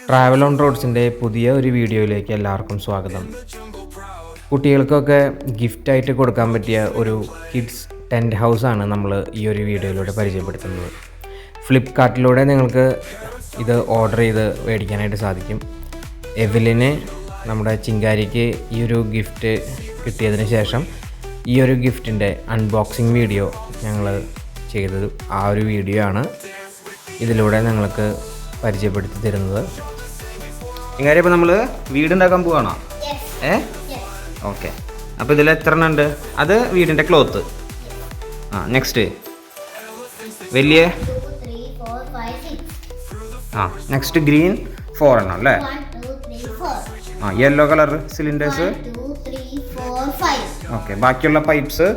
Travel on റോഡ്സിൻ്റെ പുതിയ ഒരു വീഡിയോയിലേക്ക് എല്ലാവർക്കും സ്വാഗതം. കുട്ടികൾക്കൊക്കെ ഗിഫ്റ്റായിട്ട് കൊടുക്കാൻ പറ്റിയ ഒരു കിഡ്സ് ടെൻറ്റ് ഹൗസാണ് നമ്മൾ ഈ ഒരു വീഡിയോയിലൂടെ പരിചയപ്പെടുത്തുന്നത്. ഫ്ലിപ്കാർട്ടിലൂടെ നിങ്ങൾക്ക് ഇത് ഓർഡർ ചെയ്ത് മേടിക്കാനായിട്ട് സാധിക്കും. എവലിന് നമ്മുടെ ചിങ്കാരിക്ക് ഈ ഒരു ഗിഫ്റ്റ് കിട്ടിയതിന് ശേഷം ഈ ഒരു ഗിഫ്റ്റിൻ്റെ അൺബോക്സിങ് വീഡിയോ ഞങ്ങൾ ചെയ്തത് ആ ഒരു വീഡിയോ ആണ് ഇതിലൂടെ ഞങ്ങൾക്ക് പരിചയപ്പെടുത്തി തരുന്നത്. ചിങ്കാരി, ഇപ്പോൾ നമ്മൾ വീടുണ്ടാക്കാൻ പോവാണോ? ഓക്കെ. അപ്പോൾ ഇതിൽ എത്ര എണ്ണം ഉണ്ട്? അത് വീടിൻ്റെ ക്ലോത്ത്. നെക്സ്റ്റ് വലിയ നെക്സ്റ്റ് ഗ്രീൻ 4 എണ്ണം അല്ലേ? Yellow colour cylinders. ഓക്കെ. ബാക്കിയുള്ള പൈപ്പ്സ്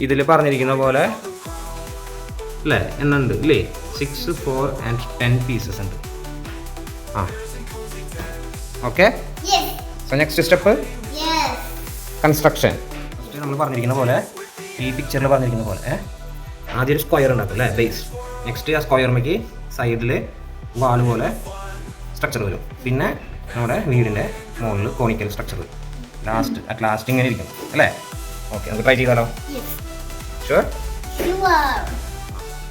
ഇതിൽ പറഞ്ഞിരിക്കുന്ന പോലെ അല്ലേ എണ്ണം ഉണ്ട് ഇല്ലേ? 6, 4 and 10 പീസസ് ഉണ്ട്. Okay. So next step construction. First നമ്മൾ പറഞ്ഞിരിക്കുന്ന പോലെ ഈ പിക്ചറിൽ പറഞ്ഞിരിക്കുന്ന പോലെ ആദ്യം ഒരു സ്ക്വയർ ഉണ്ടാക്കും അല്ലേ, ബേസ്. നെക്സ്റ്റ് ആ സ്ക്വയറിലേക്ക് സൈഡിൽ വാൾ പോലെ സ്ട്രക്ചർ വരും. പിന്നെ നമ്മുടെ വീടിൻ്റെ മുകളിൽ കോണിക്കൽ സ്ട്രക്ചർ വരും. അറ്റ് ലാസ്റ്റ് ഇങ്ങനെ ഇരിക്കും അല്ലേ? ഓക്കെ, നമുക്ക് ട്രൈ ചെയ്താലോ? ഷുവർ.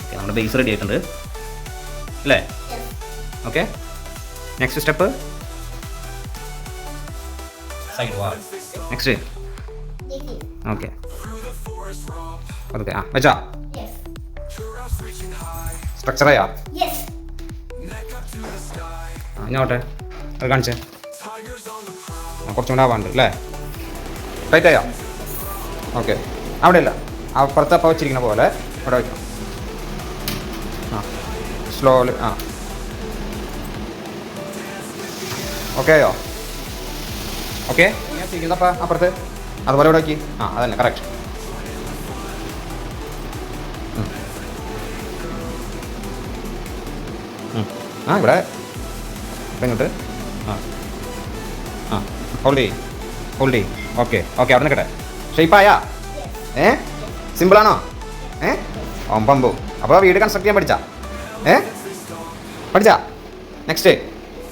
ഓക്കെ, നമ്മുടെ ബേസ് റെഡി ആയിട്ടുണ്ട് അല്ലേ? ഓക്കെ. നെക്സ്റ്റ് സ്റ്റെപ്പ് സൈഡ് വാൾ. Next okay. ഓക്കെ, വെച്ചാ സ്ട്രക്ചറായാ? ഇങ്ങോട്ടെ അത് കാണിച്ചേ. കുറച്ചും കൂടെ ആവാണ്ട് അല്ലേ? ടൈറ്റ് ആയോ? ഓക്കെ. അവിടെ ഇല്ല, അപ്പുറത്ത് അപ്പം വെച്ചിരിക്കുന്ന പോലെ അവിടെ വയ്ക്കണം. സ്ലോലി. ഓക്കെ ആയോ? ഓക്കെ. ഞാൻ ചെയ്യുന്നപ്പോൾ അപ്പുറത്ത് അതുപോലെ ഇവിടെ വയ്ക്കി. അതന്നെ കറക്റ്റ്. ഇവിടെ ഇങ്ങോട്ട് ഹോൾഡ് ചെയ്യും. ഓക്കെ. അവിടെ നിൽക്കട്ടെ. ഷേപ്പായാ? സിമ്പിളാണോ? പമ്പു. അപ്പോൾ വീട് കൺസ്ട്രക്ട് ചെയ്യാൻ പഠിച്ചാ? നെക്സ്റ്റ്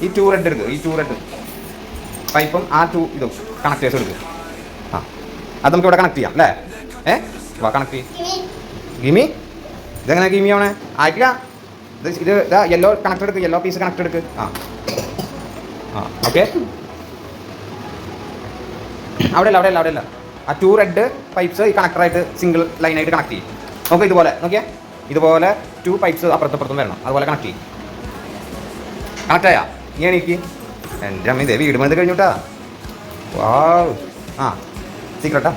ഈ 2 റെഡ് എടുക്കുക. ഈ 2 റെഡ് പൈപ്പും ആ 2 ഇതും കണക്റ്റേഴ്സ് എടുക്കുക. അത് നമുക്ക് ഇവിടെ കണക്ട് ചെയ്യാം അല്ലേ? വാ കണക്ട് ചെയ്യും. ഗിമി ഇതെങ്ങനെ ഗിമി ആവണേ? ആയിട്ടില്ല. ഇത് ഇതാ യെല്ലോ കണക്ട് എടുക്കുക. യെല്ലോ പീസ് കണക്ട് എടുക്കുക. ഓക്കെ. അവിടെ അല്ല ആ 2 റെഡ് പൈപ്പ്സ് ഈ കണക്ടറായിട്ട് സിംഗിൾ ലൈനായിട്ട് കണക്ട് ചെയ്യും. നോക്കുക ഇതുപോലെ. നോക്കിയാൽ ഇതുപോലെ 2 പൈപ്പ്സ് അപ്പുറത്തും വരണം. അതുപോലെ കണക്ട് ചെയ്യും. കണക്റ്റായാ? ഇനി എനിക്ക് എൻ്റെ അമ്മ ഇതേ വീട് പണിത് കഴിഞ്ഞുട്ടാ. വാവ്. സീക്രട്ടാ?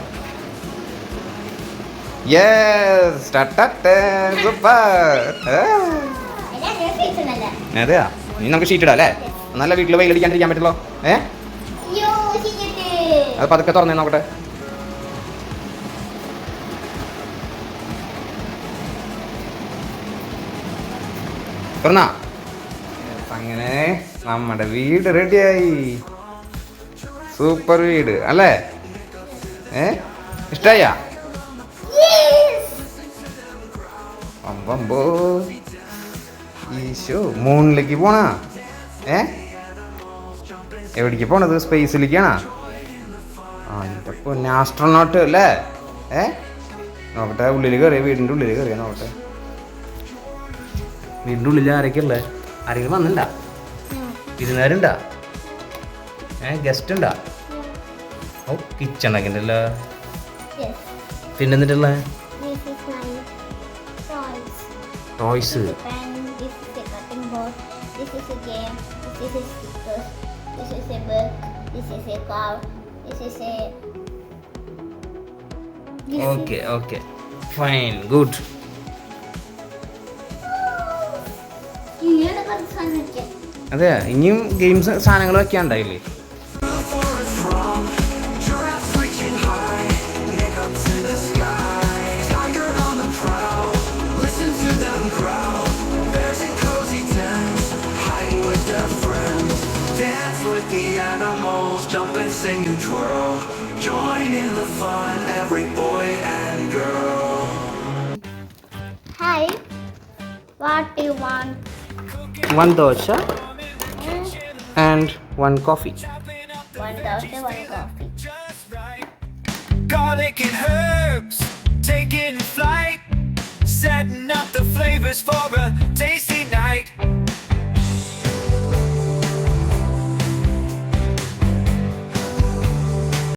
യെസ്. സൂപ്പർ. അതെയാ? ഇനി നമുക്ക് ഷീറ്റ് ഇടാം അല്ലേ? നല്ല വീട്ടിൽ വെയിലടിക്കാണ്ടിരിക്കാൻ പറ്റുള്ളൂ. അത് പതുക്കെ തുറന്നേ നോക്കട്ടെ. തുറന്നാ? അങ്ങനെ നമ്മുടെ വീട് റെഡിയായി. സൂപ്പർ വീട് അല്ലേ? ഇഷ്ടായാ? അമ്പോ ഈശോ, മൂണിലേക്ക് പോണാ? എവിടേക്ക് പോണത്? സ്പേസിലേക്കാണാ? പിന്നെ ആസ്ട്രോനോട്ട് അല്ലേ? നോക്കട്ടെ ഉള്ളിൽ കയറിയ, വീടിൻ്റെ ഉള്ളിൽ കയറിയ നോക്കട്ടെ. വീടിൻ്റെ ഉള്ളിൽ ആരൊക്കെ ഉള്ളത്? ആരെങ്കിലും വന്നിട്ടുണ്ടാ? ഇരുന്നേരുണ്ടാ? ഗസ്റ്റ് ഉണ്ടാ? ഓ, കിച്ചൺ ഒക്കെ ഉണ്ടല്ലോ. പിന്നെ എന്നിട്ടുള്ള ടോയ്സ്. Okay fine, good. അതെ, ഇനിയും ഗെയിംസ് സാധനങ്ങൾ വെക്കാണ്ടായില്ലേ? Jump and sing and twirl. Join in the fun, every boy and girl. Hi, what do you want? One dosha. and one coffee. 1,000, 1 coffee. Garlic and herbs, taking flight, setting up the flavors for a tasty